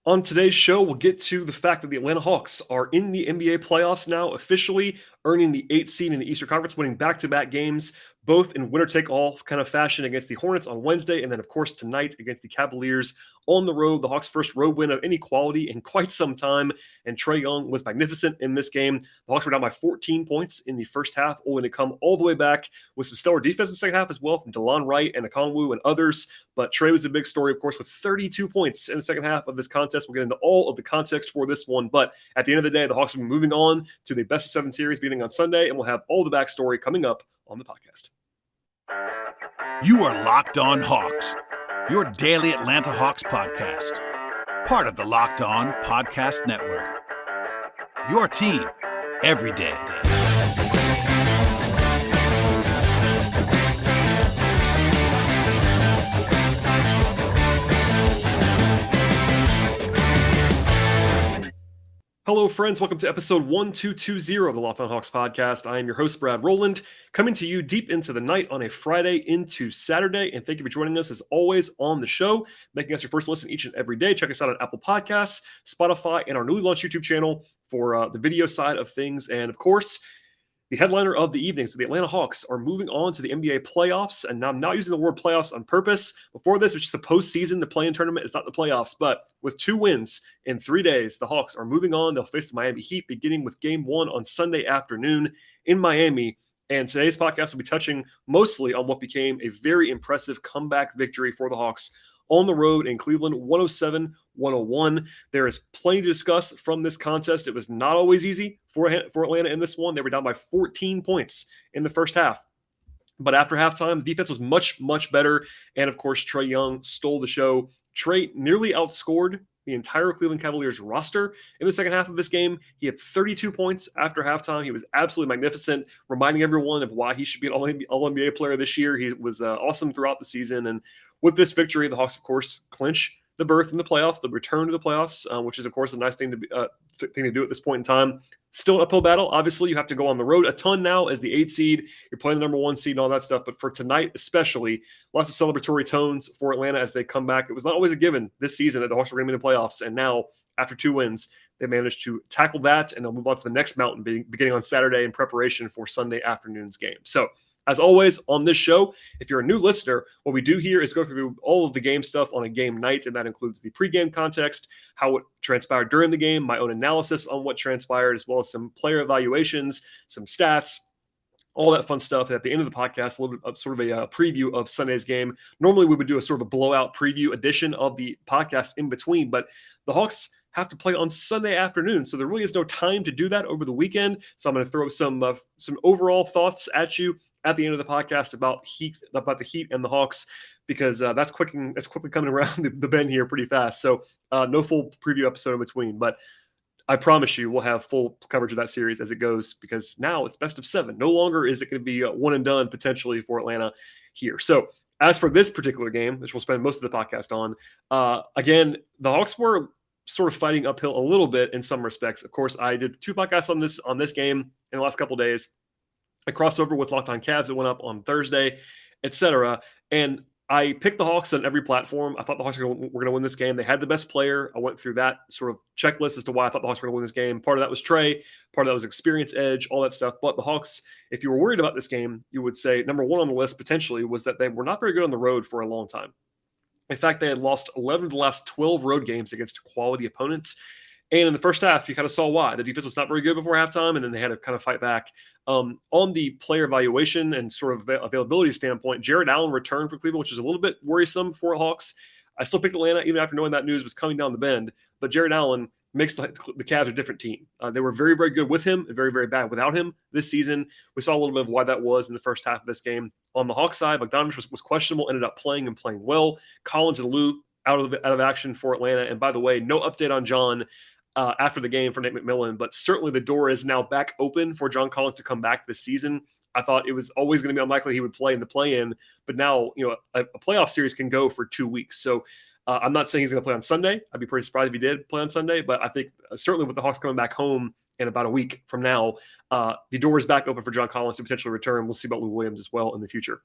On today's show, we'll get to the fact that the Atlanta Hawks are in the NBA playoffs now, officially earning the 8th seed in the Eastern Conference, winning back-to-back games, both in winner-take-all kind of fashion against the Hornets on Wednesday, and then, of course, tonight against the Cavaliers on the road. The Hawks' first road win of any quality in quite some time, and Trey Young was magnificent in this game. The Hawks were down by 14 points in the first half, only to come all the way back with some stellar defense in the second half as well from Delon Wright and Okongwu and others. But Trey was the big story, of course, with 32 points in the second half of this contest. We'll get into all of the context for this one. But at the end of the day, the Hawks will be moving on to the best-of-7 series beginning on Sunday, and we'll have all the backstory coming up on the podcast. You are Locked On Hawks, your daily Atlanta Hawks podcast. Part of the Locked On Podcast Network. Your team every day. Hello, friends. Welcome to episode 1220 of the Locked On Hawks podcast. I am your host, Brad Rowland, coming to you deep into the night on a Friday into Saturday. And thank you for joining us, as always, on the show, making us your first listen each and every day. Check us out on Apple Podcasts, Spotify, and our newly launched YouTube channel for the video side of things. And, of course, the headliner of the evening, so the Atlanta Hawks are moving on to the NBA playoffs, and now I'm not using the word playoffs on purpose. Before this, it was just the postseason, the play-in tournament. It's not the playoffs, but with 2 wins in 3 days, the Hawks are moving on. They'll face the Miami Heat beginning with Game 1 on Sunday afternoon in Miami, and today's podcast will be touching mostly on what became a very impressive comeback victory for the Hawks on the road in Cleveland, 107-101. There is plenty to discuss from this contest. It was not always easy for Atlanta in this one. They were down by 14 points in the first half. But after halftime, the defense was much, much better. And, of course, Trey Young stole the show. Trey nearly outscored the entire Cleveland Cavaliers roster in the second half of this game. He had 32 points after halftime. He was absolutely magnificent, reminding everyone of why he should be an All-NBA player this year. He was awesome throughout the season. And with this victory, the Hawks, of course, clinch the berth in the playoffs, the return to the playoffs, which is, of course, a nice thing to do at this point in time. Still an uphill battle. Obviously, you have to go on the road a ton now as the 8 seed. You're playing the number 1 seed and all that stuff. But for tonight, especially, lots of celebratory tones for Atlanta as they come back. It was not always a given this season that the Hawks were going to be in the playoffs. And now, after 2 wins, they managed to tackle that, and they'll move on to the next mountain beginning on Saturday in preparation for Sunday afternoon's game. So, as always, on this show, if you're a new listener, what we do here is go through all of the game stuff on a game night, and that includes the pregame context, how it transpired during the game, my own analysis on what transpired, as well as some player evaluations, some stats, all that fun stuff. And at the end of the podcast, a little bit of sort of a preview of Sunday's game. Normally, we would do a sort of a blowout preview edition of the podcast in between, but the Hawks have to play on Sunday afternoon, so there really is no time to do that over the weekend. So I'm going to throw some overall thoughts at you at the end of the podcast about the Heat and the Hawks, because that's quickly coming around the bend here pretty fast. So no full preview episode in between, but I promise you we'll have full coverage of that series as it goes, because now it's best of 7. No longer is it going to be one and done potentially for Atlanta here. So as for this particular game, which we'll spend most of the podcast on, again, the Hawks were sort of fighting uphill a little bit in some respects. Of course, I did 2 podcasts on this game in the last couple of days. I crossed over with Locked On Cavs that went up on Thursday, etc. And I picked the Hawks on every platform. I thought the Hawks were going to win this game. They had the best player. I went through that sort of checklist as to why I thought the Hawks were going to win this game. Part of that was Trey. Part of that was experience edge, all that stuff. But the Hawks, if you were worried about this game, you would say number 1 on the list potentially was that they were not very good on the road for a long time. In fact, they had lost 11 of the last 12 road games against quality opponents. And in the first half, you kind of saw why. The defense was not very good before halftime, and then they had to kind of fight back. On the player evaluation and sort of availability standpoint, Jared Allen returned for Cleveland, which is a little bit worrisome for Hawks. I still picked Atlanta, even after knowing that news was coming down the bend. But Jared Allen makes the Cavs a different team. They were very, very good with him and very, very bad without him this season. We saw a little bit of why that was in the first half of this game. On the Hawks side, Bogdanovich was questionable, ended up playing well. Collins and Lou out of action for Atlanta. And by the way, no update on John after the game for Nate McMillan, but certainly the door is now back open for John Collins to come back this season. I thought it was always going to be unlikely he would play in the play-in, but now, a playoff series can go for 2 weeks. So I'm not saying he's going to play on Sunday. I'd be pretty surprised if he did play on Sunday, but I think certainly with the Hawks coming back home in about a week from now, the door is back open for John Collins to potentially return. We'll see about Lou Williams as well in the future.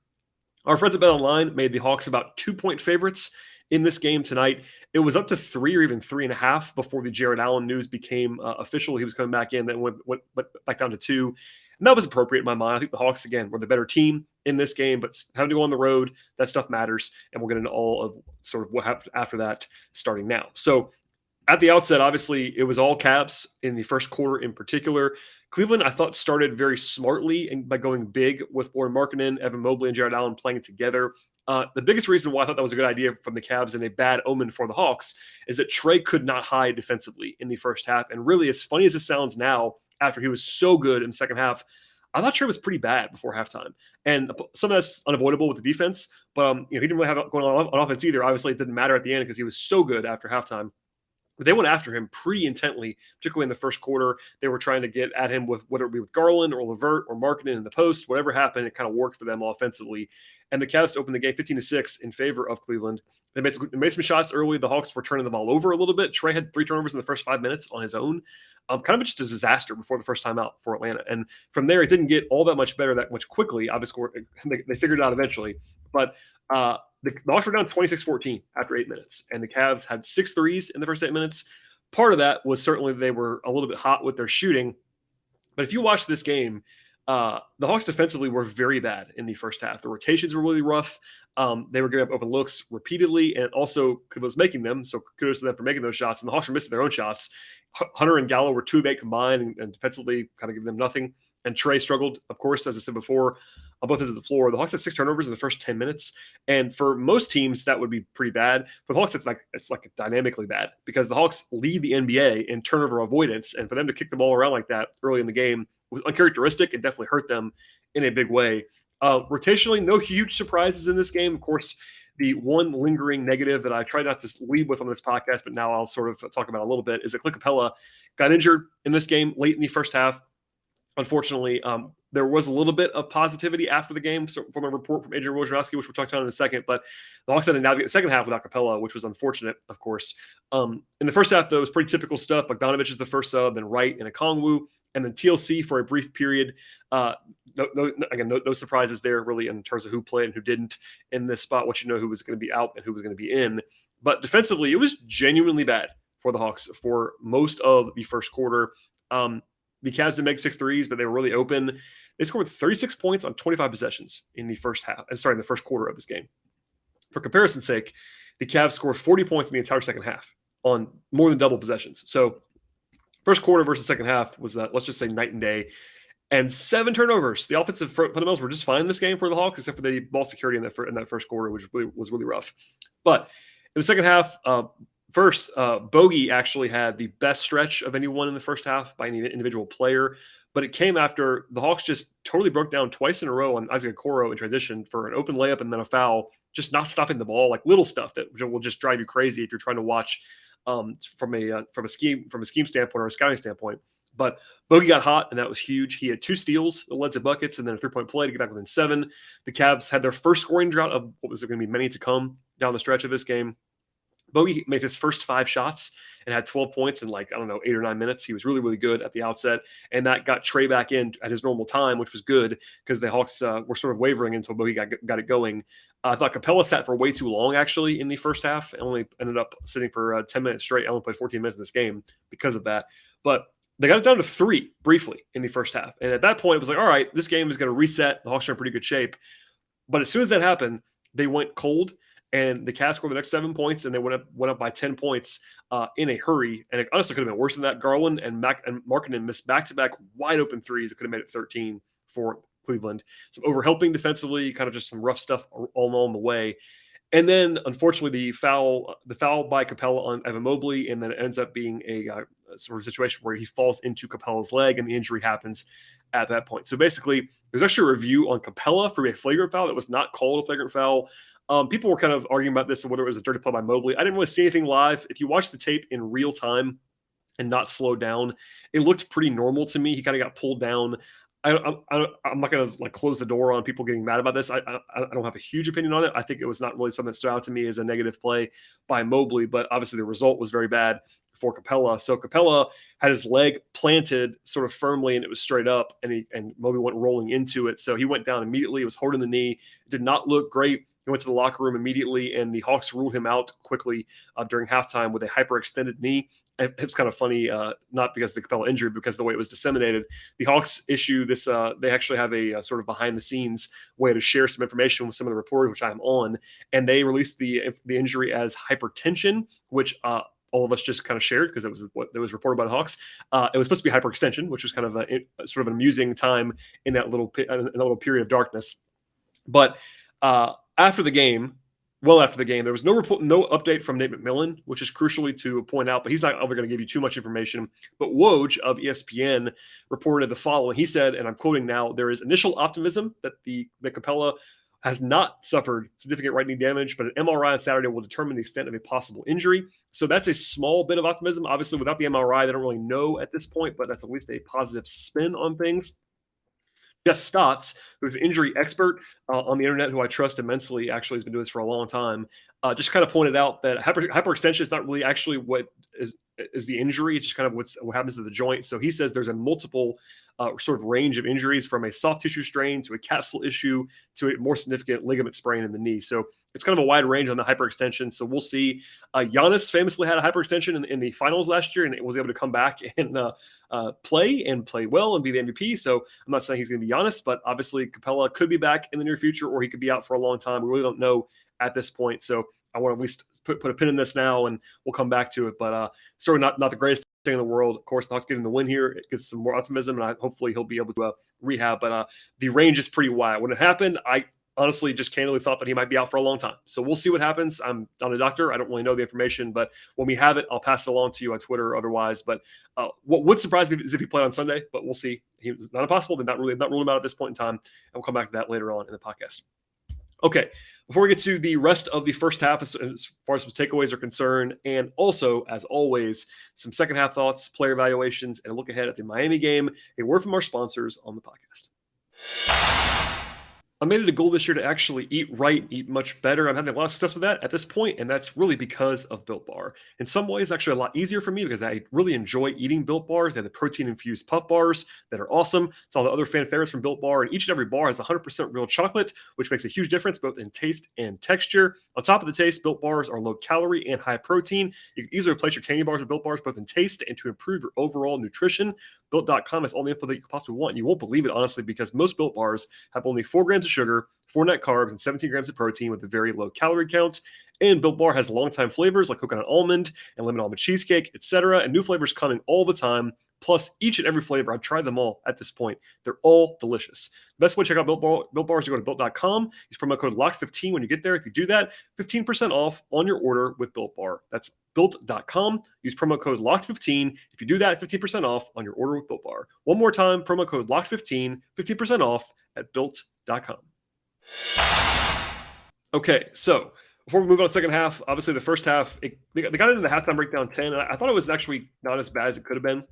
Our friends at BetOnline made the Hawks about 2-point favorites in this game tonight. It was up to 3 or even 3.5 before the Jared Allen news became official. He was coming back in, then went back down to 2. And that was appropriate in my mind. I think the Hawks, again, were the better team in this game, but having to go on the road, that stuff matters. And we'll get into all of sort of what happened after that starting now. So at the outset, obviously, it was all Cavs in the first quarter in particular. Cleveland, I thought, started very smartly and by going big with Lauri Markkanen, Evan Mobley, and Jared Allen playing together. The biggest reason why I thought that was a good idea from the Cavs and a bad omen for the Hawks is that Trae could not hide defensively in the first half. And really, as funny as it sounds now, after he was so good in the second half, I thought Trae was pretty bad before halftime. And some of that's unavoidable with the defense, but he didn't really have it going on offense either. Obviously, it didn't matter at the end because he was so good after halftime. But they went after him pretty intently, particularly in the first quarter. They were trying to get at him with whether it be with Garland or LeVert or Markkanen in the post, whatever happened, it kind of worked for them offensively. And the Cavs opened the game 15-6 in favor of Cleveland. They made some shots early. The Hawks were turning the ball over a little bit. Trae had 3 turnovers in the first 5 minutes on his own. Kind of just a disaster before the first time out for Atlanta. And from there, it didn't get all that much better that much quickly. Obviously, they figured it out eventually. But the Hawks were down 26-14 after 8 minutes. And the Cavs had 6 threes in the first 8 minutes. Part of that was certainly they were a little bit hot with their shooting. But if you watch this game, the Hawks defensively were very bad in the first half. The rotations were really rough. They were giving up open looks repeatedly, and also Cleveland was making them. So kudos to them for making those shots. And the Hawks were missing their own shots. Hunter and Gallo were 2 of 8 combined, and defensively kind of giving them nothing. And Trae struggled, of course, as I said before, on both ends of the floor. The Hawks had 6 turnovers in the first 10 minutes. And for most teams, that would be pretty bad. For the Hawks, it's like dynamically bad because the Hawks lead the NBA in turnover avoidance. And for them to kick the ball around like that early in the game was uncharacteristic and definitely hurt them in a big way. Rotationally, no huge surprises in this game. Of course, the one lingering negative that I try not to lead with on this podcast, but now I'll sort of talk about a little bit, is that Clint Capela got injured in this game late in the first half. Unfortunately, there was a little bit of positivity after the game from a report from Adrian Wojnarowski, which we'll talk about in a second. But the Hawks had to navigate the second half without Capela, which was unfortunate, of course. In the first half, though, it was pretty typical stuff. Bogdanovich is the first sub, then Wright and Okongwu, and then TLC for a brief period. No surprises there, really, in terms of who played and who didn't in this spot, what you know who was going to be out and who was going to be in. But defensively, it was genuinely bad for the Hawks for most of the first quarter. The Cavs didn't make 6 threes, but they were really open. They scored 36 points on 25 possessions in the first quarter of this game. For comparison's sake, the Cavs scored 40 points in the entire second half on more than double possessions. So first quarter versus second half was, let's just say, night and day. And 7 turnovers. The offensive fundamentals were just fine in this game for the Hawks, except for the ball security in that first quarter, which was really rough. But in the second half, first, Bogey actually had the best stretch of anyone in the first half by any individual player, but it came after the Hawks just totally broke down twice in a row on Isaac Okoro in transition for an open layup and then a foul, just not stopping the ball, like little stuff that will just drive you crazy if you're trying to watch from a scheme standpoint or a scouting standpoint. But Bogey got hot, and that was huge. He had 2 steals that led to buckets and then a 3-point play to get back within 7. The Cavs had their first scoring drought of what was going to be many to come down the stretch of this game. Bogey made his first 5 shots and had 12 points in 8 or 9 minutes. He was really, really good at the outset, and that got Trae back in at his normal time, which was good because the Hawks were sort of wavering until Bogey got it going. I thought Capela sat for way too long, actually, in the first half, and only ended up sitting for 10 minutes straight. I only played 14 minutes in this game because of that. But they got it down to 3 briefly in the first half. And at that point, it was like, all right, this game is going to reset. The Hawks are in pretty good shape. But as soon as that happened, they went cold. And the Cavs scored the next 7 points, and they went up by 10 points in a hurry. And it honestly could have been worse than that. Garland and Markkanen missed back-to-back wide-open threes that could have made it 13 for Cleveland. Some overhelping defensively, kind of just some rough stuff all along the way. And then, unfortunately, the foul by Capela on Evan Mobley, and then it ends up being a sort of situation where he falls into Capela's leg, and the injury happens at that point. So basically, there's actually a review on Capela for a flagrant foul that was not called a flagrant foul. People were kind of arguing about this and whether it was a dirty play by Mobley. I didn't really see anything live. If you watch the tape in real time and not slow down, it looked pretty normal to me. He kind of got pulled down. I'm not going to close the door on people getting mad about this. I don't have a huge opinion on it. I think it was not really something that stood out to me as a negative play by Mobley, but obviously the result was very bad for Capela. So Capela had his leg planted sort of firmly and it was straight up, and Mobley went rolling into it. So he went down immediately. It was holding the knee. It did not look great. He went to the locker room immediately, and the Hawks ruled him out quickly during halftime with a hyperextended knee. It was kind of funny, not because of the Capela injury, because the way it was disseminated. The Hawks issue this, they actually have a sort of behind-the-scenes way to share some information with some of the reporters, which I'm on, and they released the injury as hypertension, which all of us just kind of shared because it was what it was reported by the Hawks. It was supposed to be hyperextension, which was kind of a sort of an amusing time in that little period of darkness. But after the game, there was no update from Nate McMillan, which is crucially to point out, but he's not ever going to give you too much information. But Woj of ESPN reported the following. He said, and I'm quoting now, there is initial optimism that Capela has not suffered significant right knee damage, but an MRI on Saturday will determine the extent of a possible injury. So that's a small bit of optimism. Obviously, without the MRI, they don't really know at this point, but that's at least a positive spin on things. Jeff Stotts, who's an injury expert on the internet, who I trust immensely, actually has been doing this for a long time, just kind of pointed out that hyperextension is not really actually what is the injury. It's just kind of what happens to the joint. So he says there's a multiple sort of range of injuries, from a soft tissue strain to a capsule issue to a more significant ligament sprain in the knee. So it's kind of a wide range on the hyperextension. So we'll see. Giannis famously had a hyperextension in the finals last year, and it was able to come back and play well and be the MVP. So I'm not saying he's going to be Giannis, but obviously Capela could be back in the near future, or he could be out for a long time. We really don't know at this point. So I want to at least put a pin in this now, and we'll come back to it. But sort of not the greatest thing in the world. Of course, the Hawks getting the win here, it gives some more optimism, and hopefully he'll be able to rehab. But the range is pretty wide. When it happened, I honestly just candidly thought that he might be out for a long time. So we'll see what happens. I'm not a doctor. I don't really know the information, but when we have it, I'll pass it along to you on Twitter or otherwise. But what would surprise me is if he played on Sunday, but we'll see. He's not impossible. They're not ruling him out at this point in time. And we'll come back to that later on in the podcast. Okay, before we get to the rest of the first half, as far as some takeaways are concerned, and also, as always, some second half thoughts, player evaluations, and a look ahead at the Miami game, a word from our sponsors on the podcast. I made it a goal this year to actually eat right, eat much better. I'm having a lot of success with that at this point, and that's really because of Built Bar. In some ways, actually a lot easier for me because I really enjoy eating Built Bars. They have the protein-infused puff bars that are awesome. It's all the other fan favorites from Built Bar, and each and every bar has 100% real chocolate, which makes a huge difference both in taste and texture. On top of the taste, Built Bars are low calorie and high protein. You can easily replace your candy bars with Built Bars both in taste and to improve your overall nutrition. Built.com has all the info that you could possibly want. You won't believe it, honestly, because most Built Bars have only 4 grams of sugar, 4 net carbs, and 17 grams of protein with a very low calorie count. And Built Bar has longtime flavors like coconut almond and lemon almond cheesecake, etc. And new flavors coming all the time. Plus, each and every flavor, I've tried them all at this point. They're all delicious. The best way to check out Built Bar is to go to Built.com. Use promo code LOCK15 when you get there. If you do that, 15% off on your order with Built Bar. That's Built.com. Use promo code LOCK15. If you do that, 15% off on your order with Built Bar. One more time, promo code LOCK15, 15% off at Built.com. Okay, so before we move on to the second half, obviously the first half, they got into the halftime breakdown 10, and I thought it was actually not as bad as it could have been.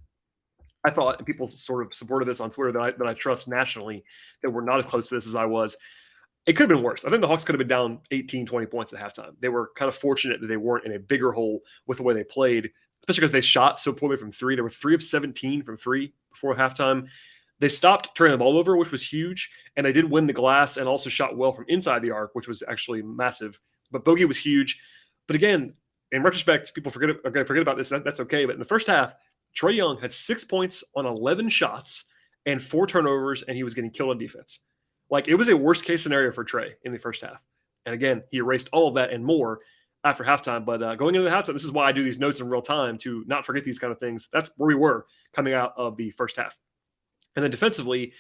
I thought, and people sort of supported this on Twitter that I trust nationally, that we're not as close to this as I was. It could have been worse. I think the Hawks could have been down 18, 20 points at halftime. They were kind of fortunate that they weren't in a bigger hole with the way they played, especially because they shot so poorly from three. They were 3 of 17 from three before halftime. They stopped turning the ball over, which was huge, and they did win the glass and also shot well from inside the arc, which was actually massive. But bogey was huge. But again, in retrospect, people are going to forget about this. That's okay. But in the first half, Trey Young had 6 points on 11 shots and 4 turnovers, and he was getting killed on defense. Like, it was a worst-case scenario for Trey in the first half. And again, he erased all of that and more after halftime. But going into the halftime, this is why I do these notes in real time, to not forget these kind of things. That's where we were coming out of the first half. And then defensively,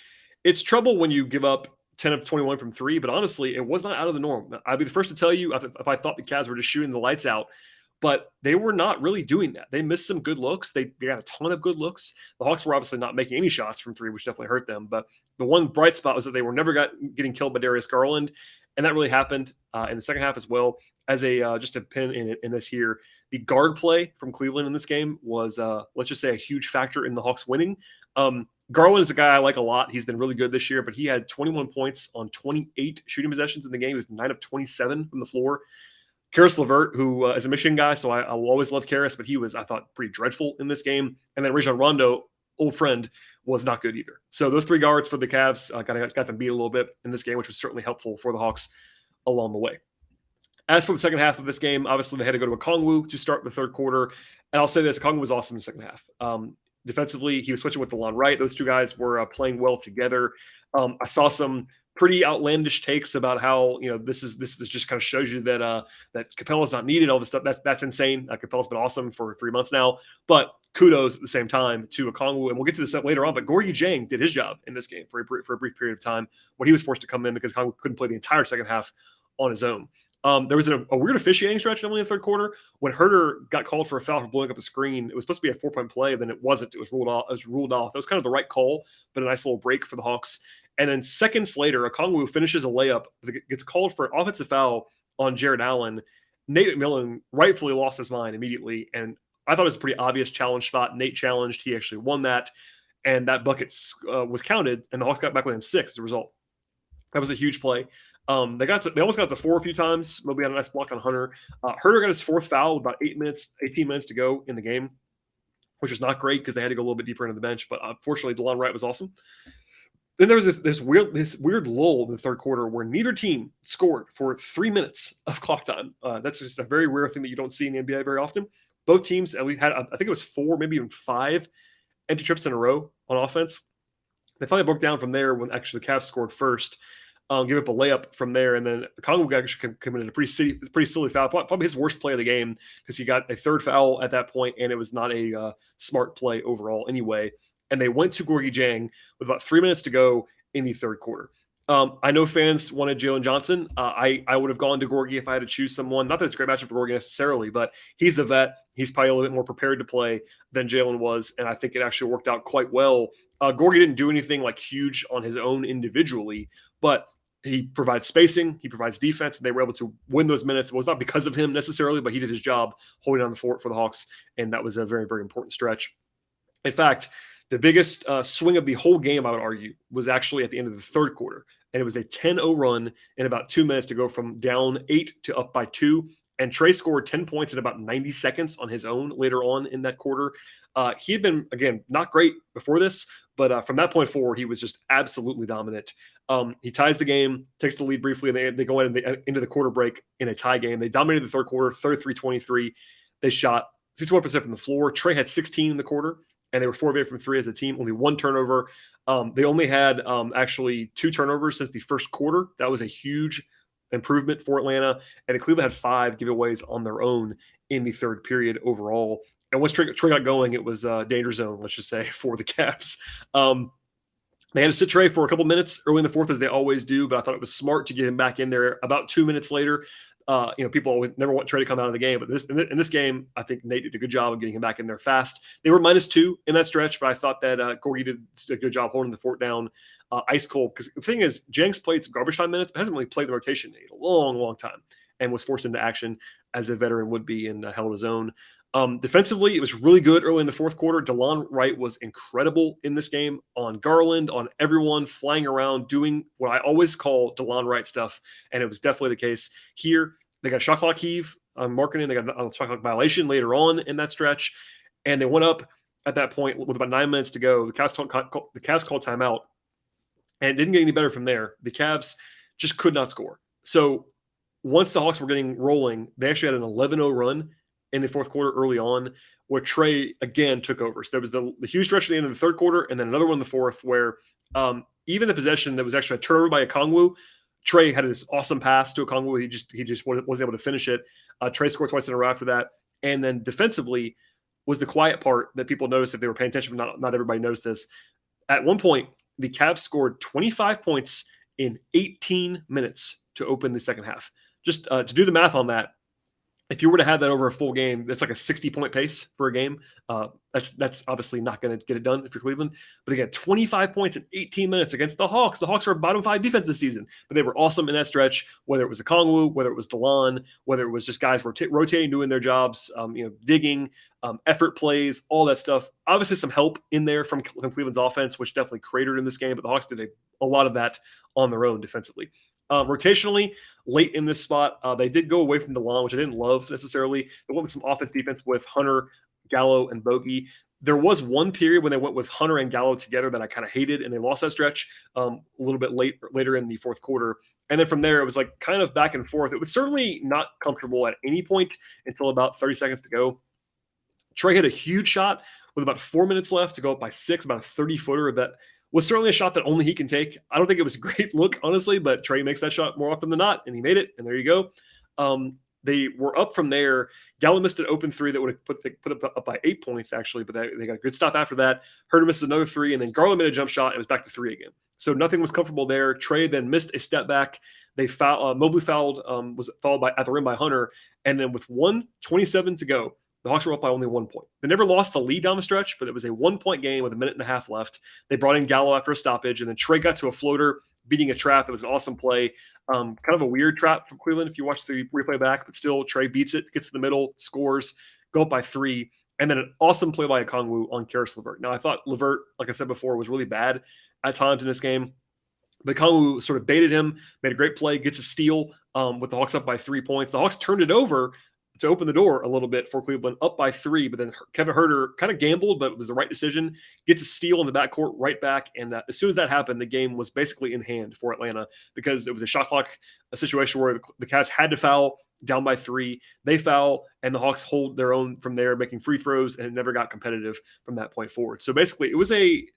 it's trouble when you give up 10 of 21 from three, but honestly, it was not out of the norm. I'd be the first to tell you if I thought the Cavs were just shooting the lights out, but they were not really doing that. They missed some good looks. They got a ton of good looks. The Hawks were obviously not making any shots from three, which definitely hurt them. But the one bright spot was that they were never getting killed by Darius Garland, and that really happened in the second half as well. As a just a pin in this here, the guard play from Cleveland in this game was, let's just say, a huge factor in the Hawks winning. Garland is a guy I like a lot. He's been really good this year, but he had 21 points on 28 shooting possessions in the game. He was 9 of 27 from the floor. Karis LeVert, who is a Michigan guy, so I will always love Karis, but he was, I thought, pretty dreadful in this game. And then Rajon Rondo, old friend, was not good either. So those three guards for the Cavs got them beat a little bit in this game, which was certainly helpful for the Hawks. along the way. As for the second half of this game, obviously they had to go to Okongwu to start the third quarter. And I'll say this, Okongwu was awesome in the second half. Defensively, he was switching with Delon Wright. Those two guys were playing well together. I saw some pretty outlandish takes about how this just kind of shows you that that Capela's not needed. All this stuff that's insane. Capela's been awesome for 3 months now, but kudos at the same time to Okongwu, and we'll get to this later on. But Gorgui Dieng did his job in this game for a brief period of time when he was forced to come in because Okongwu couldn't play the entire second half on his own. There was a weird officiating stretch in the third quarter when Herter got called for a foul for blowing up a screen. It was supposed to be a 4-point play, then it wasn't. It was ruled off. It was kind of the right call, but a nice little break for the Hawks. And then seconds later, Okongwu finishes a layup, gets called for an offensive foul on Jared Allen. Nate McMillan rightfully lost his mind immediately, and I thought it was a pretty obvious challenge spot. Nate challenged. He actually won that, and that bucket was counted, and the Hawks got back within 6 as a result. That was a huge play. They almost got to 4 a few times. Mobley had a nice block on Hunter. Herter got his 4th foul with about 18 minutes to go in the game, which was not great because they had to go a little bit deeper into the bench. But fortunately, Delon Wright was awesome. Then there was this weird lull in the third quarter where neither team scored for 3 minutes of clock time. That's just a very rare thing that you don't see in the NBA very often. Both teams, and we had, I think it was 4, maybe even 5 empty trips in a row on offense. They finally broke down from there when actually the Cavs scored first. Give up a layup from there, and then Okongwu actually committed a pretty silly foul, probably his worst play of the game because he got a 3rd foul at that point, and it was not a smart play overall anyway. And they went to Gorgui Dieng with about 3 minutes to go in the third quarter. I know fans wanted Jalen Johnson. I would have gone to Gorgui if I had to choose someone. Not that it's a great matchup for Gorgui necessarily, but he's the vet. He's probably a little bit more prepared to play than Jalen was, and I think it actually worked out quite well. Gorgui didn't do anything like huge on his own individually, but he provides spacing, he provides defense, and they were able to win those minutes. It was not because of him necessarily, but he did his job holding on the fort for the Hawks, and that was a very, very important stretch. In fact, the biggest swing of the whole game, I would argue, was actually at the end of the third quarter, and it was a 10-0 run in about 2 minutes to go from down 8 to up by 2. And Trae scored 10 points in about 90 seconds on his own later on in that quarter. He had been, again, not great before this, but from that point forward, he was just absolutely dominant. He ties the game, takes the lead briefly, and they go into the quarter break in a tie game. They dominated the third quarter, 33-23. They shot 61% from the floor. Trae had 16 in the quarter, and they were 4 of 8 from 3 as a team, only 1 turnover. They only had actually 2 turnovers since the first quarter. That was a huge improvement for Atlanta, and Cleveland had 5 giveaways on their own in the third period overall. And once Trae got going, it was danger zone, let's just say, for the Cavs. They had to sit Trae for a couple minutes early in the fourth, as they always do, but I thought it was smart to get him back in there. About 2 minutes later, people always never want Trae to come out of the game, but in this game, I think Nate did a good job of getting him back in there fast. They were -2 in that stretch, but I thought that Gorgui did a good job holding the fort down ice cold. Because the thing is, Jenks played some garbage time minutes, but hasn't really played the rotation in a long, long time, and was forced into action as a veteran would be and held his own. Defensively, it was really good early in the fourth quarter. Delon Wright was incredible in this game on Garland, on everyone, flying around, doing what I always call Delon Wright stuff, and it was definitely the case here. They got a shot clock heave on marketing. They got a shot clock violation later on in that stretch, and they went up at that point with about 9 minutes to go. The Cavs called timeout, and it didn't get any better from there. The Cavs just could not score. So once the Hawks were getting rolling, they actually had an 11-0 run in the fourth quarter early on, where Trae again took over. So there was the huge stretch at the end of the third quarter, and then another one in the fourth where even the possession that was actually a turnover by Okongwu, Trae had this awesome pass to Okongwu. He just wasn't able to finish it. Trae scored twice in a row after that. And then defensively was the quiet part that people noticed if they were paying attention, but not everybody noticed this. At one point, the Cavs scored 25 points in 18 minutes to open the second half. Just to do the math on that, if you were to have that over a full game, that's like a 60-point pace for a game. That's obviously not going to get it done if you're Cleveland. But again, 25 points in 18 minutes against the Hawks. The Hawks are a bottom 5 defense this season, but they were awesome in that stretch, whether it was Okongwu, whether it was Delon, whether it was just guys rotating, doing their jobs, digging, effort plays, all that stuff. Obviously some help in there from Cleveland's offense, which definitely cratered in this game, but the Hawks did a lot of that on their own defensively. Rotationally, late in this spot, they did go away from Delon, which I didn't love necessarily. They went with some offense defense with Hunter, Gallo, and Bogey. There was one period when they went with Hunter and Gallo together that I kind of hated, and they lost that stretch a little bit later in the fourth quarter. And then from there, it was like kind of back and forth. It was certainly not comfortable at any point until about 30 seconds to go. Trae hit a huge shot with about 4 minutes left to go up by 6, about a 30-footer that was certainly a shot that only he can take. I don't think it was a great look, honestly, but Trae makes that shot more often than not, and he made it, and there you go. They were up from there. Gallo missed an open three that would have put up by 8 points, actually, but they got a good stop after that. Herder missed another three, and then Garland made a jump shot, and it was back to 3 again. So nothing was comfortable there. Trae then missed a step back. They Mobley fouled, was fouled at the rim by Hunter, and then with 1:27 to go, the Hawks were up by only 1 point. They never lost the lead down the stretch, but it was a 1-point game with a minute and a half left. They brought in Gallo after a stoppage, and then Trae got to a floater, beating a trap. It was an awesome play. Kind of a weird trap from Cleveland if you watch the replay back, but still Trae beats it, gets to the middle, scores, go up by 3, and then an awesome play by Okongwu on Karis LeVert. Now, I thought LeVert, like I said before, was really bad at times in this game, but Okongwu sort of baited him, made a great play, gets a steal with the Hawks up by 3 points. The Hawks turned it over to open the door a little bit for Cleveland, up by 3, but then Kevin Huerter kind of gambled, but it was the right decision, gets a steal in the backcourt right back, and as soon as that happened, the game was basically in hand for Atlanta because it was a shot clock, a situation where the Cavs had to foul, down by 3, they foul, and the Hawks hold their own from there, making free throws, and it never got competitive from that point forward. So basically, it was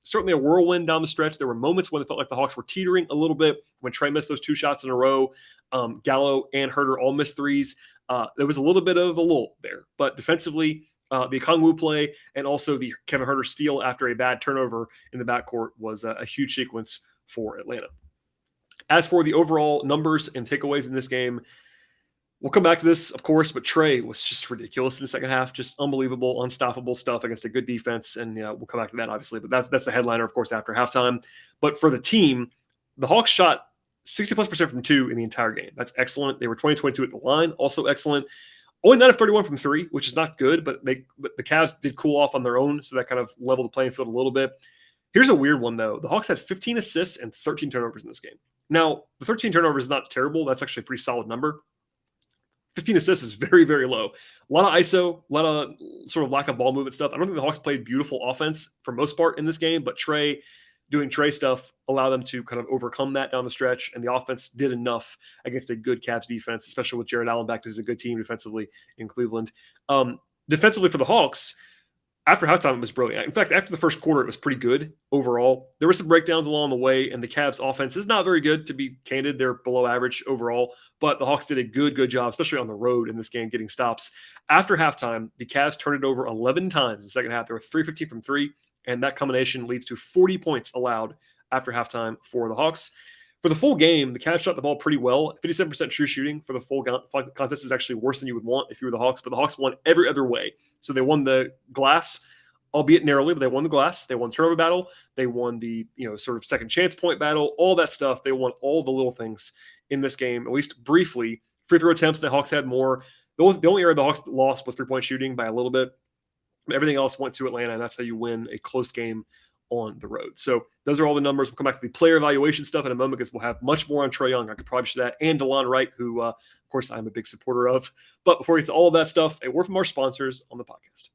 certainly a whirlwind down the stretch. There were moments when it felt like the Hawks were teetering a little bit, when Trae missed those 2 shots in a row, Gallo and Huerter all missed threes. There was a little bit of a lull there, but defensively, the Okongwu play and also the Kevin Huerter steal after a bad turnover in the backcourt was a huge sequence for Atlanta. As for the overall numbers and takeaways in this game, we'll come back to this, of course, but Trae was just ridiculous in the second half, just unbelievable, unstoppable stuff against a good defense, and we'll come back to that, obviously, but that's the headliner, of course, after halftime. But for the team, the Hawks shot 60+% from 2 in the entire game. That's excellent. They were 20-22 at the line, also excellent. Only 9 of 31 from 3, which is not good, but the Cavs did cool off on their own, so that kind of leveled the playing field a little bit. Here's a weird one, though. The Hawks had 15 assists and 13 turnovers in this game. Now, the 13 turnovers is not terrible. That's actually a pretty solid number. 15 assists is very, very low. A lot of ISO, a lot of sort of lack of ball movement stuff. I don't think the Hawks played beautiful offense for most part in this game, but Trae doing Trae stuff allowed them to kind of overcome that down the stretch, and the offense did enough against a good Cavs defense, especially with Jared Allen back. This is a good team defensively in Cleveland. Defensively for the Hawks, after halftime, it was brilliant. In fact, after the first quarter, it was pretty good overall. There were some breakdowns along the way, and the Cavs offense is not very good, to be candid. They're below average overall, but the Hawks did a good job, especially on the road in this game, getting stops. After halftime, the Cavs turned it over 11 times in the second half. They were 3-15 from 3, and that combination leads to 40 points allowed after halftime for the Hawks. For the full game, the Cavs shot the ball pretty well. 57% true shooting for the full contest is actually worse than you would want if you were the Hawks, but the Hawks won every other way. So they won the glass, albeit narrowly, but they won the glass. They won the turnover battle. They won the sort of second chance point battle, all that stuff. They won all the little things in this game, at least briefly. Free throw attempts, the Hawks had more. The only area the Hawks lost was three-point shooting by a little bit. Everything else went to Atlanta, and that's how you win a close game on the road. So those are all the numbers. We'll come back to the player evaluation stuff in a moment because we'll have much more on Trae Young. I could probably share that, and Delon Wright, who, of course, I'm a big supporter of. But before we get to all of that stuff, a word from our sponsors on the podcast.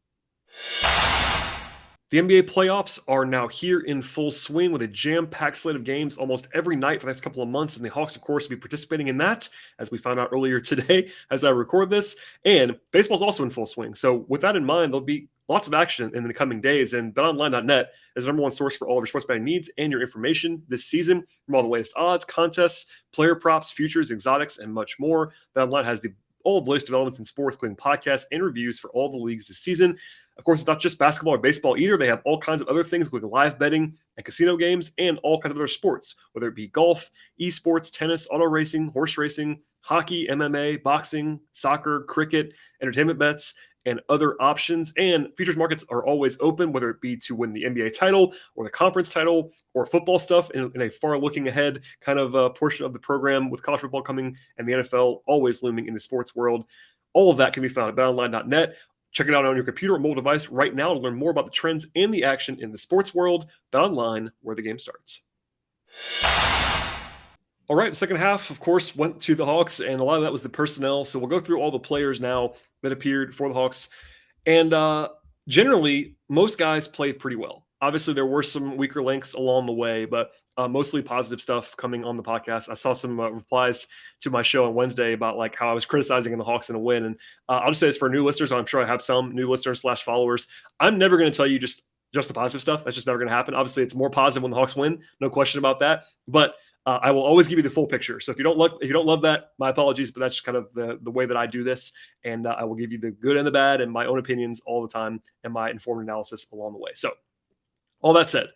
The NBA playoffs are now here in full swing with a jam-packed slate of games almost every night for the next couple of months, and the Hawks, of course, will be participating in that, as we found out earlier today as I record this. And baseball's also in full swing. So with that in mind, there'll be lots of action in the coming days, and BetOnline.net is the number one source for all of your sports betting needs and your information this season, from all the latest odds, contests, player props, futures, exotics, and much more. BetOnline has all the latest developments in sports, including podcasts and reviews for all the leagues this season. Of course, it's not just basketball or baseball either. They have all kinds of other things, including live betting and casino games and all kinds of other sports, whether it be golf, esports, tennis, auto racing, horse racing, hockey, MMA, boxing, soccer, cricket, entertainment bets, and other options. And futures markets are always open, whether it be to win the NBA title or the conference title or football stuff in a far looking ahead kind of portion of the program, with college football coming and the NFL always looming in the sports world. All of that can be found at betonline.net. Check it out on your computer or mobile device right now to learn more about the trends and the action in the sports world. BetOnline, where the game starts. All right, the second half, of course, went to the Hawks, and a lot of that was the personnel. So we'll go through all the players now that appeared for the Hawks. And generally, most guys played pretty well. Obviously, there were some weaker links along the way, but mostly positive stuff coming on the podcast. I saw some replies to my show on Wednesday about like how I was criticizing the Hawks in a win. And I'll just say this for new listeners. I'm sure I have some new listeners / followers. I'm never going to tell you just the positive stuff. That's just never going to happen. Obviously, it's more positive when the Hawks win. No question about that. But I will always give you the full picture. So if you don't love that, my apologies, but that's just kind of the way that I do this. And I will give you the good and the bad and my own opinions all the time and my informed analysis along the way. So all that said,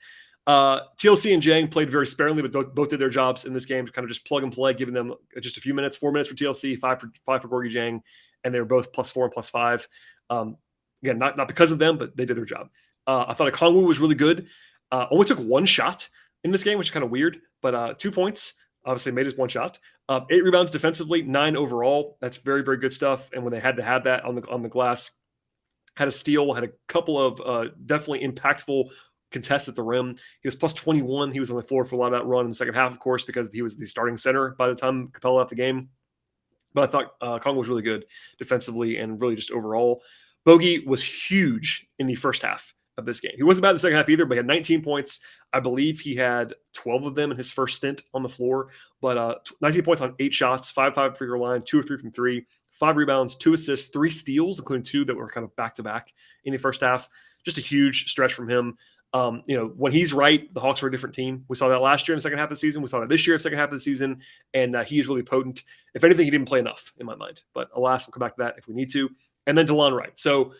TLC and Jang played very sparingly, but both did their jobs in this game to kind of just plug and play, giving them just a few minutes, 4 minutes for TLC, five for Gorgie Jang, and they were both +4 and +5. Again, not because of them, but they did their job. I thought Okongwu was really good. Only took one shot in this game, which is kind of weird, but 2 points. Obviously made his one shot. 8 rebounds defensively, 9 overall. That's very, very good stuff. And when they had to have that on the glass, had a steal, had a couple of definitely impactful contests at the rim. He was +21. He was on the floor for a lot of that run in the second half, of course, because he was the starting center by the time Capela left the game. But I thought Kong was really good defensively and really just overall. Bogey was huge in the first half of this game. He wasn't bad in the second half either, but he had 19 points. I believe he had 12 of them in his first stint on the floor, but 19 points on 8 shots, 5 free throw line, 2 of 3 from 3, 5 rebounds, 2 assists, 3 steals, including 2 that were kind of back-to-back in the first half. Just a huge stretch from him. When he's right, the Hawks are a different team. We saw that last year in the second half of the season. We saw that this year in the second half of the season, and he's really potent. If anything, he didn't play enough in my mind, but alas, we'll come back to that if we need to. And then Delon Wright. So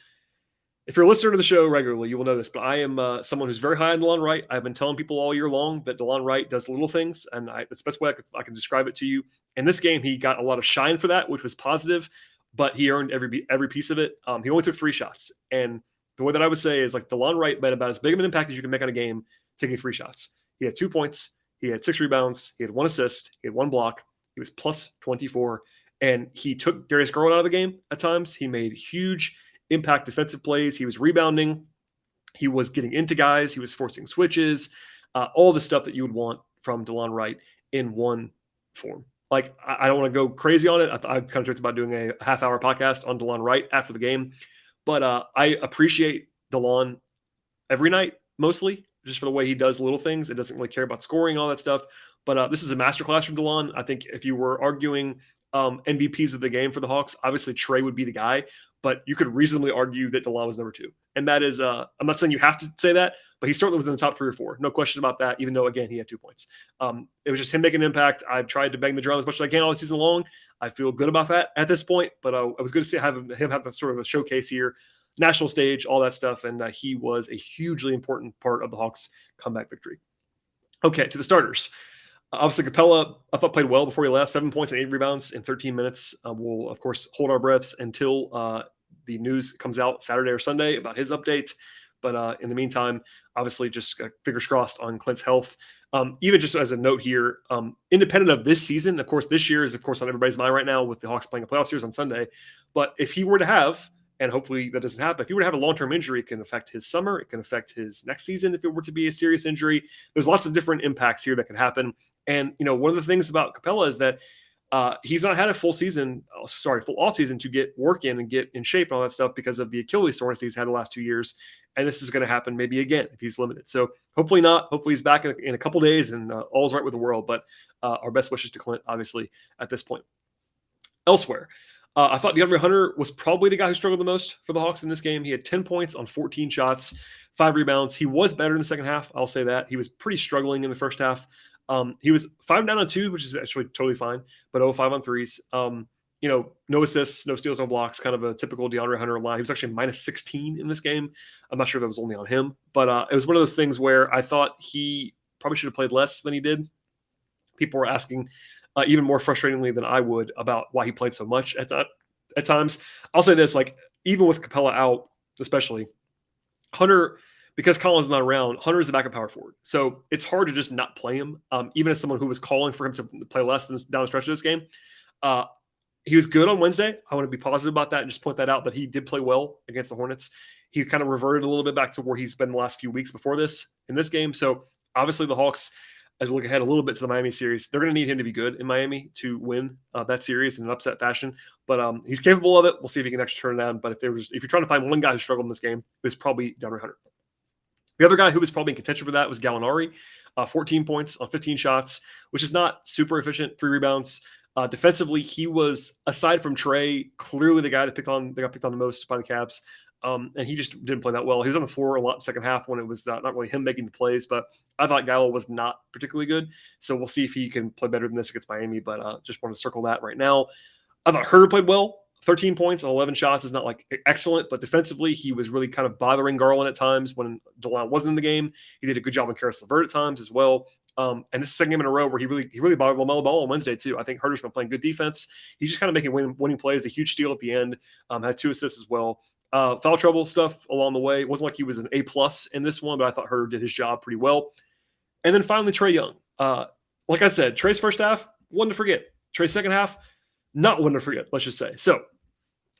if you're a listener to the show regularly, you will know this, but I am someone who's very high on Delon Wright. I've been telling people all year long that Delon Wright does little things, and it's the best way I can describe it to you. In this game, he got a lot of shine for that, which was positive, but he earned every piece of it. He only took 3 shots, and the way that I would say is like Delon Wright made about as big of an impact as you can make on a game taking 3 shots. He had 2 points, he had 6 rebounds, he had 1 assist, he had 1 block, he was +24, and he took Darius Garland out of the game at times. He made huge impact defensive plays. He was rebounding. He was getting into guys. He was forcing switches, all the stuff that you would want from Delon Wright in one form. Like, I don't want to go crazy on it. I kind of joked about doing a half-hour podcast on Delon Wright after the game, but I appreciate Delon every night, mostly, just for the way he does little things. It doesn't really care about scoring, all that stuff. But this is a masterclass from Delon. I think if you were arguing MVPs of the game for the Hawks, obviously Trae would be the guy, but you could reasonably argue that Delon was number 2. And that is, I'm not saying you have to say that, but he certainly was in the top 3 or 4. No question about that, even though, again, he had 2 points. It was just him making an impact. I've tried to bang the drum as much as I can all season long. I feel good about that at this point, but it was good to see him have a sort of a showcase here, national stage, all that stuff, and he was a hugely important part of the Hawks' comeback victory. Okay, to the starters. Obviously, Capela, I thought, played well before he left. 7 points and 8 rebounds in 13 minutes. We'll, of course, hold our breaths until the news comes out Saturday or Sunday about his update. But in the meantime, obviously, just fingers crossed on Clint's health. Even just as a note here, independent of this season, of course, this year is, of course, on everybody's mind right now with the Hawks playing a playoff series on Sunday. But if he were to have, and hopefully that doesn't happen, if he were to have a long-term injury, it can affect his summer. It can affect his next season if it were to be a serious injury. There's lots of different impacts here that could happen. And, one of the things about Capela is that he's not had a full off season to get work in and get in shape and all that stuff because of the Achilles soreness that he's had the last 2 years. And this is going to happen maybe again if he's limited. So hopefully not. Hopefully he's back in a couple days and all's right with the world. But our best wishes to Clint, obviously, at this point. Elsewhere, I thought DeAndre Hunter was probably the guy who struggled the most for the Hawks in this game. He had 10 points on 14 shots, 5 rebounds. He was better in the second half. I'll say that. He was pretty struggling in the first half. He was 5 down on 2, which is actually totally fine, but 0-5 on 3s. No assists, no steals, no blocks, kind of a typical DeAndre Hunter line. He was actually -16 in this game. I'm not sure if that was only on him, but it was one of those things where I thought he probably should have played less than he did. People were asking even more frustratingly than I would about why he played so much at times. I'll say this, like, even with Capela out, especially, Hunter, because Collins is not around, Hunter is the backup power forward. So it's hard to just not play him, even as someone who was calling for him to play less than down the stretch of this game. He was good on Wednesday. I want to be positive about that and just point that out, that he did play well against the Hornets. He kind of reverted a little bit back to where he's been the last few weeks before this in this game. So obviously the Hawks as we look ahead a little bit to the Miami series. They're going to need him to be good in Miami to win that series in an upset fashion. But he's capable of it. We'll see if he can actually turn it down. But if you're trying to find one guy who struggled in this game, it was probably DeAndre Hunter. The other guy who was probably in contention for that was Gallinari, 14 points on 15 shots, which is not super efficient. 3 rebounds. Defensively, he was, aside from Trae, clearly the guy that got picked on the most by the Cavs. And he just didn't play that well. He was on the floor a lot in the second half when it was not really him making the plays, but I thought Gallo was not particularly good. So we'll see if he can play better than this against Miami, but just want to circle that right now. I thought Herter played well. 13 points on 11 shots is not like excellent, but defensively, he was really kind of bothering Garland at times when Delon wasn't in the game. He did a good job on Karis LeVert at times as well. And this is the second game in a row where he really bothered LaMelo Ball on Wednesday too. I think Herter's been playing good defense. He's just kind of making winning plays. The huge steal at the end, had 2 assists as well. Foul trouble stuff along the way. It wasn't like he was an A+ in this one, but I thought Herter did his job pretty well. And then finally, Trey Young. Like I said, Trey's first half, one to forget. Trey's second half, not one to forget, let's just say. So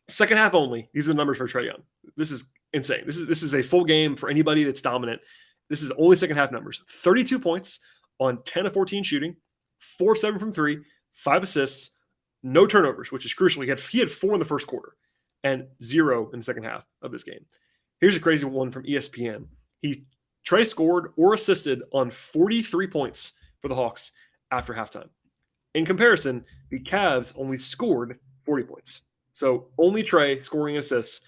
second half only. These are the numbers for Trey Young. This is insane. This is a full game for anybody that's dominant. This is only second half numbers. 32 points on 10 of 14 shooting, 4 of 7 from 3, 5 assists, no turnovers, which is crucial. He had 4 in the first quarter and 0 in the second half of this game. Here's a crazy one from ESPN. Trey scored or assisted on 43 points for the Hawks after halftime. In comparison, the Cavs only scored 40 points. So only Trey scoring and assists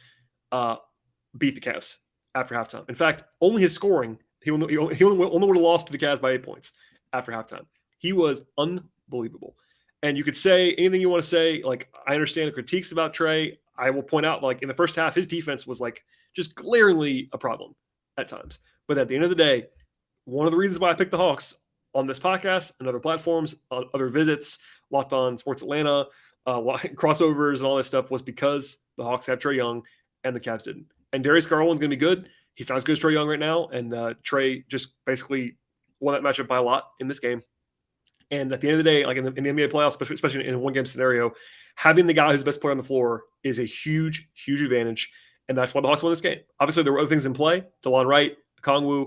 beat the Cavs after halftime. In fact, only his scoring, he only would have lost to the Cavs by 8 points after halftime. He was unbelievable. And you could say anything you want to say. Like, I understand the critiques about Trey. I will point out, like, in the first half, his defense was like just glaringly a problem at times. But at the end of the day, one of the reasons why I picked the Hawks on this podcast and other platforms, on other visits, Locked On Sports Atlanta, crossovers and all this stuff was because the Hawks have Trey Young and the Cavs didn't. And Darius Garland's going to be good. He's not as good as Trey Young right now. And Trey just basically won that matchup by a lot in this game. And at the end of the day, like in the NBA playoffs, especially in a one-game scenario, having the guy who's the best player on the floor is a huge, huge advantage. And that's why the Hawks won this game. Obviously, there were other things in play. Delon Wright, Okongwu,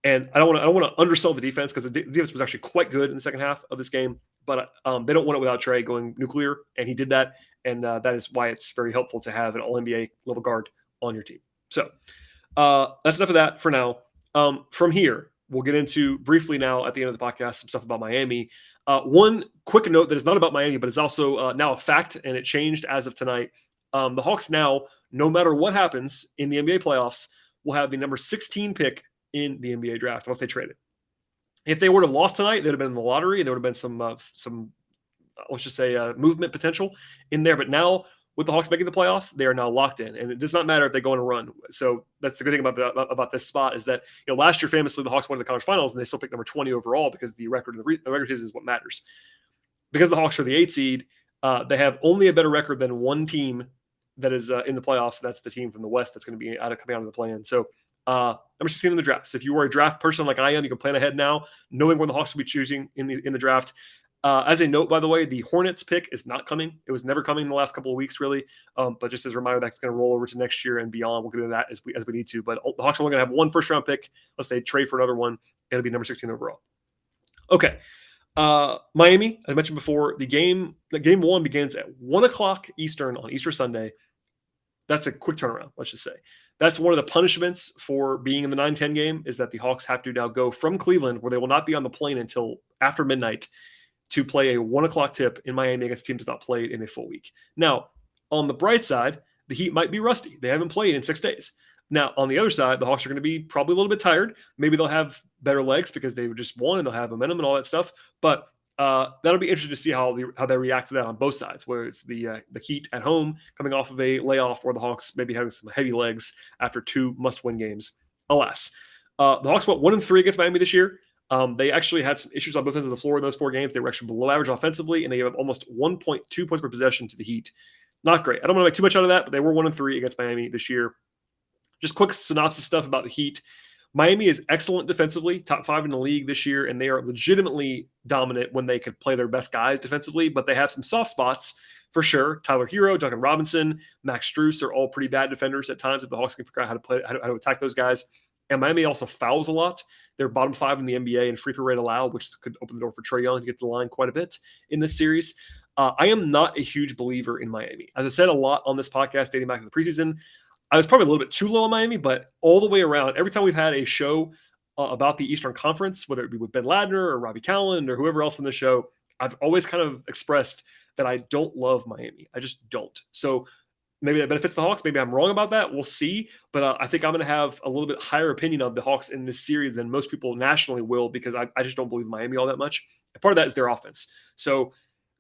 and I don't want to undersell the defense because the defense was actually quite good in the second half of this game. But they don't want it without Trey going nuclear, and he did that. And that is why it's very helpful to have an All-NBA level guard on your team. So that's enough of that for now. From here, we'll get into briefly now at the end of the podcast some stuff about Miami. One quick note that is not about Miami, but is also now a fact, and it changed as of tonight. The Hawks now, no matter what happens in the NBA playoffs, will have the number 16 pick in the NBA draft unless they trade it. If they would have lost tonight, they'd have been in the lottery, and there would have been some let's just say movement potential in there. But now with the Hawks making the playoffs, they are now locked in, and it does not matter if they go on a run. So that's the good thing about this spot is that last year famously the Hawks went to the conference finals and they still picked number 20 overall because the record season is what matters. Because the Hawks are the 8 seed, they have only a better record than one team that is in the playoffs. And that's the team from the West that's going to be coming out of the play-in. So number 16 in the draft. So if you were a draft person like I am, you can plan ahead now, knowing when the Hawks will be choosing in the draft. As a note, by the way, the Hornets pick is not coming. It was never coming in the last couple of weeks, really. But just as a reminder, that's going to roll over to next year and beyond. We'll get into that as we need to. But the Hawks are only going to have one first-round pick. Let's say trade for another one. It'll be number 16 overall. Okay. Miami, as I mentioned before, the game one begins at 1 o'clock Eastern on Easter Sunday. That's a quick turnaround, let's just say. That's one of the punishments for being in the 9-10 game is that the Hawks have to now go from Cleveland, where they will not be on the plane until after midnight, to play a 1 o'clock tip in Miami against a team that does not play in a full week. Now, on the bright side, the Heat might be rusty. They haven't played in 6 days. Now, on the other side, the Hawks are going to be probably a little bit tired. Maybe they'll have better legs because they just won and they'll have momentum and all that stuff. But that'll be interesting to see how they react to that on both sides, whether it's the Heat at home coming off of a layoff or the Hawks maybe having some heavy legs after 2 must-win games. Alas, the Hawks went 1-3 against Miami this year. They actually had some issues on both ends of the floor in those 4 games. They were actually below average offensively, and they gave up almost 1.2 points per possession to the Heat. Not great. I don't want to make too much out of that, but they were 1-3 against Miami this year. Just quick synopsis stuff about the Heat. Miami is excellent defensively, top 5 in the league this year, and they are legitimately dominant when they could play their best guys defensively, but they have some soft spots for sure. Tyler Hero, Duncan Robinson, Max Strus are all pretty bad defenders at times if the Hawks can figure out how to attack those guys. And Miami also fouls a lot. They're bottom 5 in the NBA in free throw rate allowed, which could open the door for Trey Young to get to the line quite a bit in this series. I am not a huge believer in Miami. As I said a lot on this podcast dating back to the preseason, I was probably a little bit too low on Miami, but all the way around, every time we've had a show about the Eastern Conference, whether it be with Ben Ladner or Robbie Callan or whoever else on the show, I've always kind of expressed that I don't love Miami. I just don't. So maybe that benefits the Hawks. Maybe I'm wrong about that. We'll see. But I think I'm going to have a little bit higher opinion of the Hawks in this series than most people nationally will, because I just don't believe Miami all that much. And part of that is their offense. So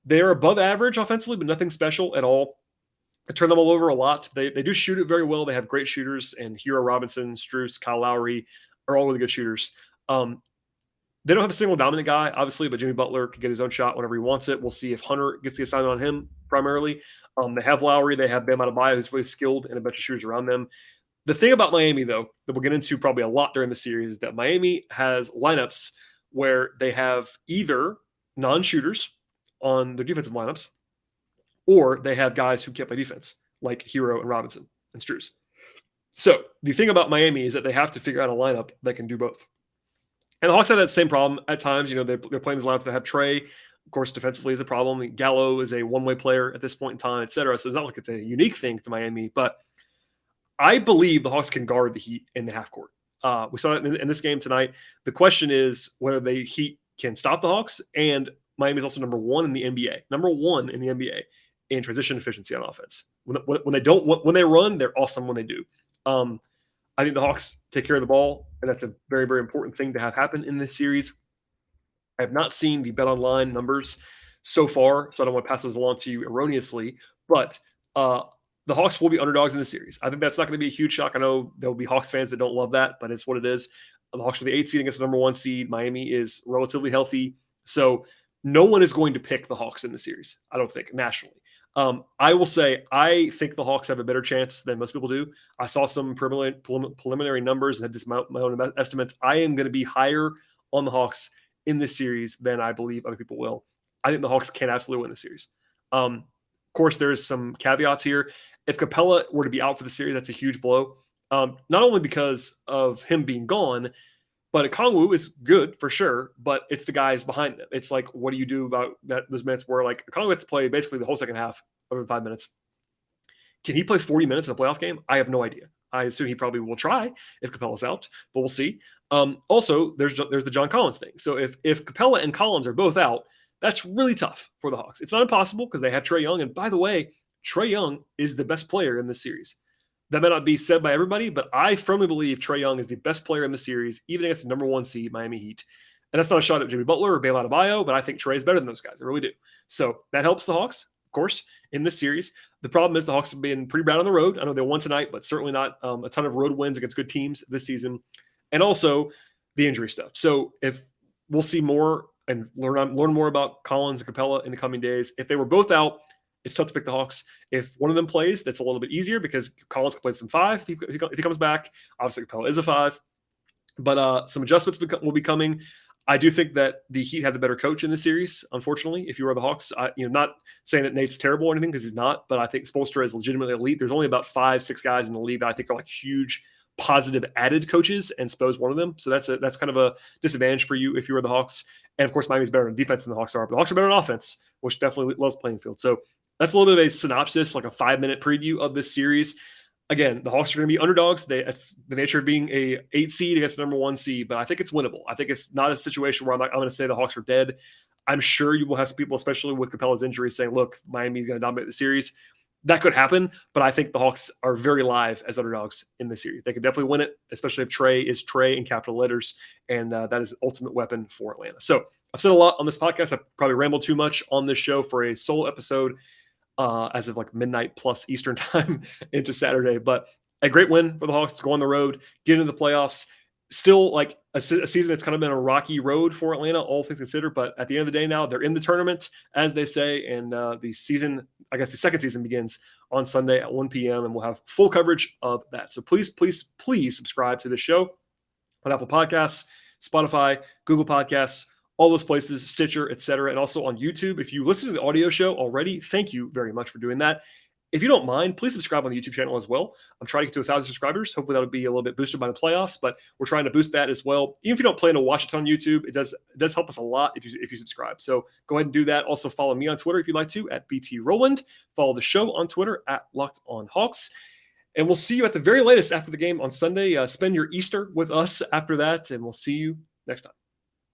they're above average offensively, but nothing special at all. I turn them all over a lot. They do shoot it very well. They have great shooters, and Hero Robinson, Strus, Kyle Lowry are all really good shooters. They don't have a single dominant guy, obviously, but Jimmy Butler can get his own shot whenever he wants it. We'll see if Hunter gets the assignment on him primarily. They have Lowry. They have Bam Adebayo, who's really skilled, and a bunch of shooters around them. The thing about Miami, though, that we'll get into probably a lot during the series is that Miami has lineups where they have either non-shooters on their defensive lineups, or they have guys who can't play defense, like Hero and Robinson and Strus. So the thing about Miami is that they have to figure out a lineup that can do both. And the Hawks have that same problem at times. You know, they're playing this lineup that have Trae. Of course, defensively is a problem. Gallo is a one-way player at this point in time, et cetera. So it's not like it's a unique thing to Miami. But I believe the Hawks can guard the Heat in the half court. We saw it in this game tonight. The question is whether the Heat can stop the Hawks. And Miami is also number 1 in the NBA. Number 1 in the NBA in transition efficiency on offense. When they run, they're awesome when they do. I think the Hawks take care of the ball, and that's a very, very important thing to have happen in this series. I have not seen the BetOnline numbers so far, so I don't want to pass those along to you erroneously, but the Hawks will be underdogs in the series. I think that's not going to be a huge shock. I know there will be Hawks fans that don't love that, but it's what it is. The Hawks are the 8th seed against the number 1 seed. Miami is relatively healthy, so no one is going to pick the Hawks in the series, I don't think, nationally. I will say I think the Hawks have a better chance than most people do. I saw some preliminary numbers and had just my own estimates. I am going to be higher on the Hawks in this series than I believe other people will. I think the Hawks can absolutely win the series. Of course, there's some caveats here. If Capela were to be out for the series, that's a huge blow. Not only because of him being gone, but Okongwu is good for sure, but it's the guys behind them. It's like, what do you do about that? Those minutes where like Okongwu had to play basically the whole second half over 5 minutes. Can he play 40 minutes in a playoff game? I have no idea. I assume he probably will try if Capela's out, but we'll see. Also, there's the John Collins thing. So if Capela and Collins are both out, that's really tough for the Hawks. It's not impossible because they have Trey Young. And by the way, Trey Young is the best player in this series. That may not be said by everybody, but I firmly believe Trey Young is the best player in the series, even against the number 1 seed, Miami Heat. And that's not a shot at Jimmy Butler or Bam Adebayo, but I think Trey is better than those guys. I really do. So that helps the Hawks, of course, in this series. The problem is the Hawks have been pretty bad on the road. I know they won tonight, but certainly not a ton of road wins against good teams this season. And also the injury stuff. So if we'll see more and learn more about Collins and Capela in the coming days. If they were both out, it's tough to pick the Hawks. If one of them plays, that's a little bit easier because Collins can play some 5 if he comes back. Obviously, Capela is a 5. But some adjustments will be coming. I do think that the Heat had the better coach in this series, unfortunately, if you are the Hawks. Not saying that Nate's terrible or anything because he's not, but I think Spoelstra is legitimately elite. There's only about 5-6 guys in the league that I think are like huge positive added coaches, and Spo's one of them. So that's kind of a disadvantage for you if you were the Hawks. And of course, Miami's better on defense than the Hawks are, but the Hawks are better on offense, which definitely loves playing field. So that's a little bit of a synopsis, like a 5-minute preview of this series. Again, the Hawks are going to be underdogs. That's the nature of being a 8 seed against the number 1 seed, but I think it's winnable. I think it's not a situation where I'm going to say the Hawks are dead. I'm sure you will have some people, especially with Capela's injury, saying, look, Miami's going to dominate the series. That could happen, but I think the Hawks are very live as underdogs in the series. They could definitely win it, especially if Trey is Trey in capital letters, and that is the ultimate weapon for Atlanta. So I've said a lot on this podcast. I've probably rambled too much on this show for a solo episode as of like midnight plus Eastern time into Saturday, but a great win for the Hawks to go on the road, get into the playoffs. Still like a season that's kind of been a rocky road for Atlanta, all things considered. But at the end of the day now, they're in the tournament, as they say. And the season, I guess the second season begins on Sunday at 1 p.m. And we'll have full coverage of that. So please subscribe to the show on Apple Podcasts, Spotify, Google Podcasts, all those places, Stitcher, etc. And also on YouTube. If you listen to the audio show already, thank you very much for doing that. If you don't mind, please subscribe on the YouTube channel as well. I'm trying to get to 1,000 subscribers. Hopefully that'll be a little bit boosted by the playoffs, but we're trying to boost that as well. Even if you don't plan to watch it on YouTube, it does help us a lot if you subscribe. So go ahead and do that. Also follow me on Twitter if you'd like to at BT Rowland. Follow the show on Twitter at Locked On Hawks. And we'll see you at the very latest after the game on Sunday. Spend your Easter with us after that, and we'll see you next time.